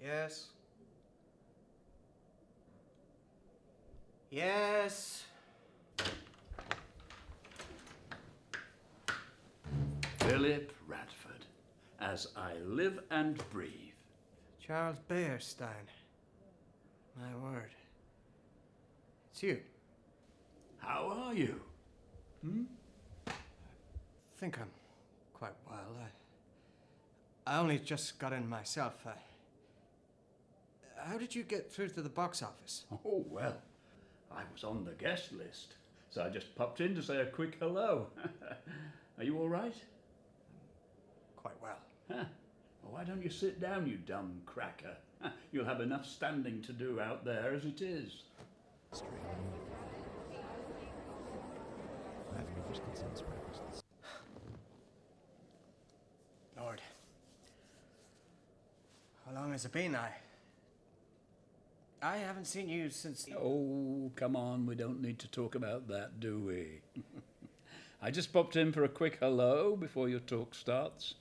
Yes. Yes. Philip Radford, as I live and breathe. Charles Bearstein. My word. It's you. How are you? I think I'm quite well. I only just got in myself. How did you get through to the box office? Oh, well, I was on the guest list, so I just popped in to say a quick hello. Are you all right? Quite well. Huh. Well, why don't you sit down, you dumb cracker? You'll have enough standing to do out there as it is. Lord. How long has it been? I haven't seen you since... Oh, come on, we don't need to talk about that, do we? I just popped in for a quick hello before your talk starts.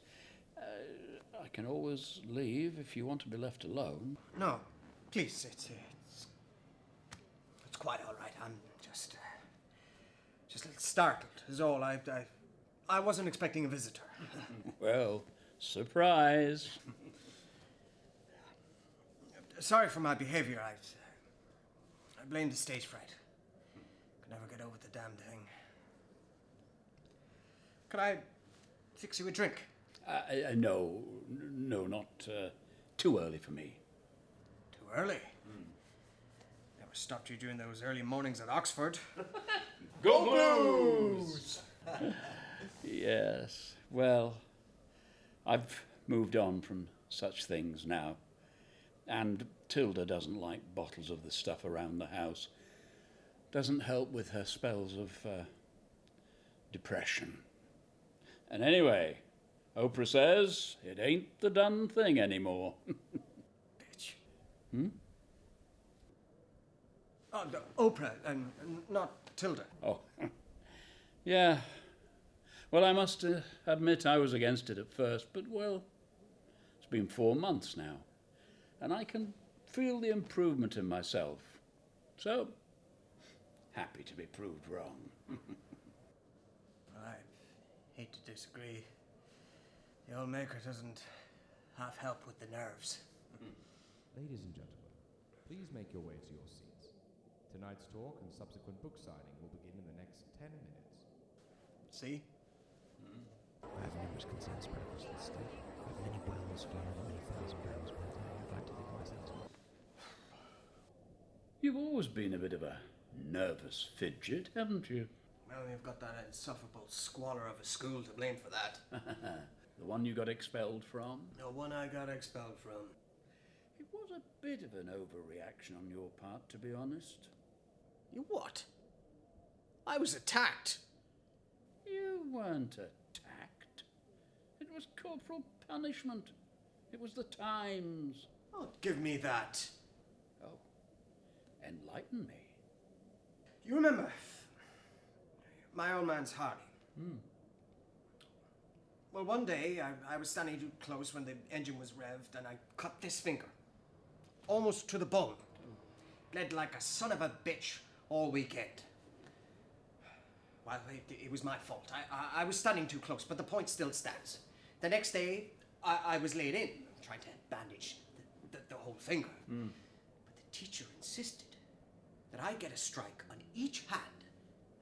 I can always leave if you want to be left alone. No, please, it's quite all right. I'm just a little startled is all. I wasn't expecting a visitor. Well, surprise. Sorry for my behavior. I blame the stage fright. Could never get over the damn thing. Could I fix you a drink? No, not too early for me. Too early? Never stopped you during those early mornings at Oxford. Go Blues! Yes, well, I've moved on from such things now. And Tilda doesn't like bottles of the stuff around the house. Doesn't help with her spells of depression. And anyway, Oprah says it ain't the done thing anymore. Bitch. Oh, no, Oprah, and not Tilda. Oh, yeah. Well, I must admit I was against it at first, but, well, it's been 4 months now, and I can feel the improvement in myself. So, happy to be proved wrong. I hate to disagree. The old maker doesn't half help with the nerves. Ladies and gentlemen, please make your way to your seats. Tonight's talk and subsequent book signing will begin in the next 10 minutes. See? I have numerous concerns spread across the state. I have many wells flowing and many thousand barrels per day. I'd like to think of myself as... You've always been a bit of a nervous fidget, haven't you? Well, you've got that insufferable squalor of a school to blame for that. The one you got expelled from? The one I got expelled from. It was a bit of an overreaction on your part, to be honest. You what? I was attacked. You weren't attacked. It was corporal punishment. It was the times. Oh, give me that. Oh, enlighten me. You remember my old man's Harley? Well, one day I was standing too close when the engine was revved and I cut this finger. Almost to the bone. Bled like a son of a bitch all weekend. Well, it was my fault. I was standing too close, but the point still stands. The next day, I was laid in, trying to bandage the whole finger. But the teacher insisted that I get a strike on each hand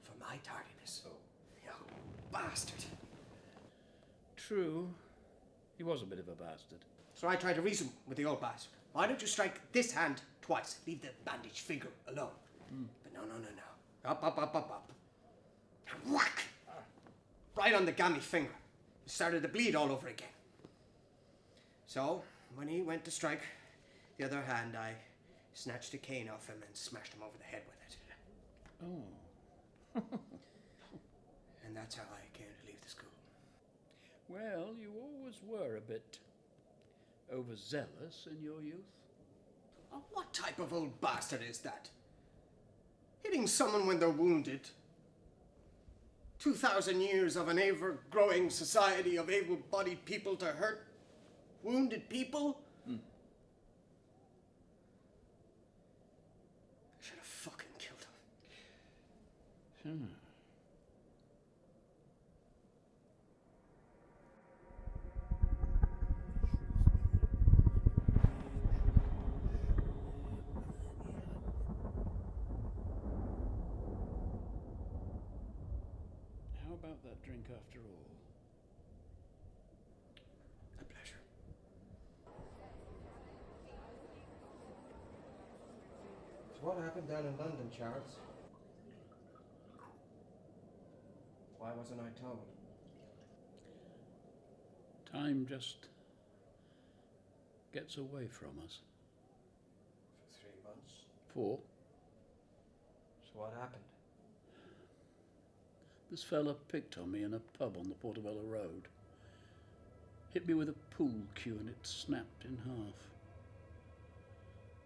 for my tardiness. Oh. You bastard. True. He was a bit of a bastard. So I tried to reason with the old bastard. Why don't you strike this hand twice? Leave the bandaged finger alone. But no. Up. And whack! Right on the gammy finger. It started to bleed all over again. So, when he went to strike the other hand, I snatched a cane off him and smashed him over the head with it. Oh. And that's how I came to leave the school. Well, you always were a bit overzealous in your youth. Oh, what type of old bastard is that? Hitting someone when they're wounded. 2,000 years of an ever-growing society of able-bodied people to hurt wounded people? Hmm. How about that drink after all? A pleasure. So what happened down in London, Charles? Why wasn't I told? Time just gets away from us. For 3 months. 4. So what happened? This fella picked on me in a pub on the Portobello Road. Hit me with a pool cue and it snapped in half.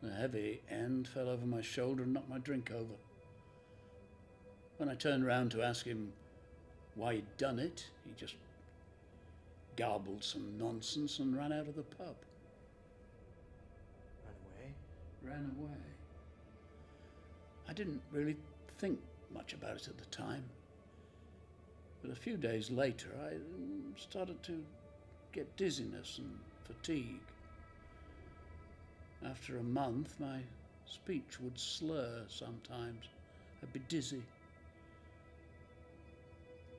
The heavy end fell over my shoulder and knocked my drink over. When I turned round to ask him why he'd done it, he just garbled some nonsense and ran out of the pub. Ran away? Ran away. I didn't really think much about it at the time. But a few days later, I started to get dizziness and fatigue. After a month, my speech would slur sometimes. I'd be dizzy.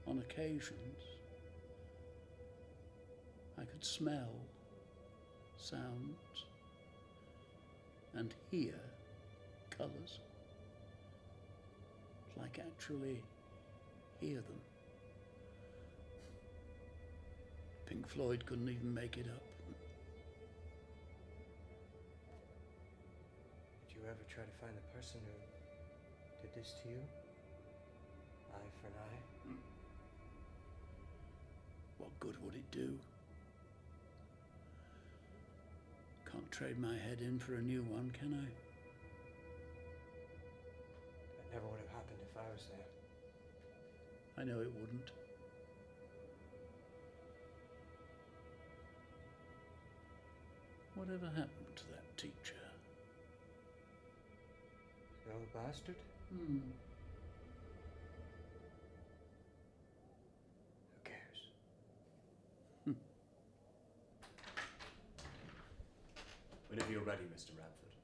On occasions, I could smell sounds and hear colours. Like actually hear them. Pink Floyd couldn't even make it up. Did you ever try to find the person who did this to you? Eye for an eye? What good would it do? Can't trade my head in for a new one, can I? That never would have happened if I was there. I know it wouldn't. Whatever happened to that teacher? The old bastard? Hmm. Who cares? Whenever you're ready, Mr. Radford.